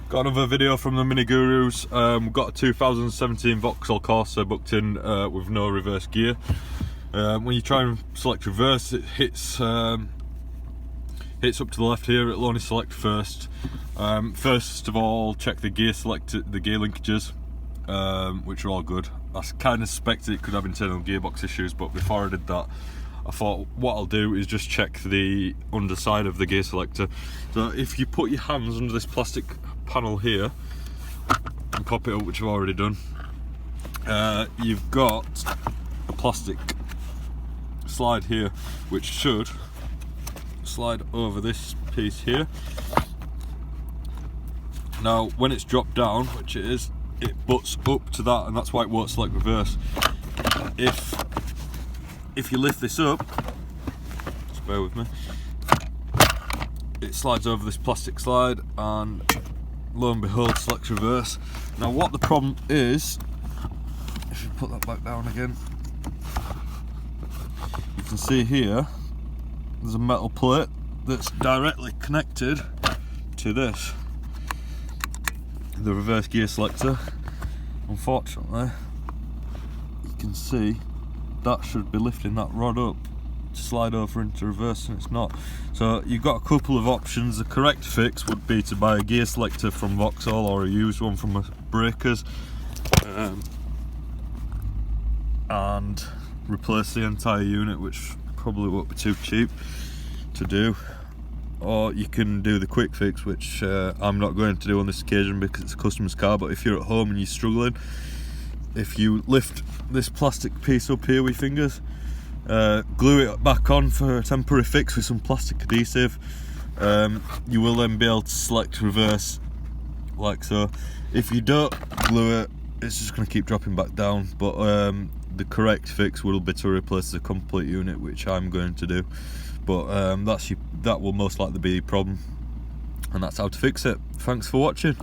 Got another video from the Mini Gurus. We've got a 2017 Vauxhall Corsa booked in with no reverse gear. When you try and select reverse, it hits up to the left here. It'll only select first. First of all, check the gear the gear linkages, which are all good. I kind of suspected it could have internal gearbox issues, but before I did that, I thought what I'll do is just check the underside of the gear selector. So if you put your hands under this plastic panel here and pop it up, which I've already done, you've got a plastic slide here which should slide over this piece here. Now when it's dropped down, which it is, it butts up to that, and that's why it won't select reverse. If you lift this up, just bear with me, it slides over this plastic slide and lo and behold selects reverse. Now what the problem is, if you put that back down again, you can see here there's a metal plate that's directly connected to this, the reverse gear selector. Unfortunately, you can see that should be lifting that rod up to slide over into reverse, and it's not. So you've got a couple of options. The correct fix would be to buy a gear selector from Vauxhall or a used one from Breakers, and replace the entire unit, which probably won't be too cheap to do. Or you can do the quick fix, which I'm not going to do on this occasion because it's a customer's car. But if you're at home and you're struggling, if you lift this plastic piece up here with your fingers, glue it back on for a temporary fix with some plastic adhesive, you will then be able to select reverse like so. If you don't glue it, it's just going to keep dropping back down. But the correct fix will be to replace the complete unit, which I'm going to do. But that will most likely be a problem, and that's how to fix it. Thanks for watching.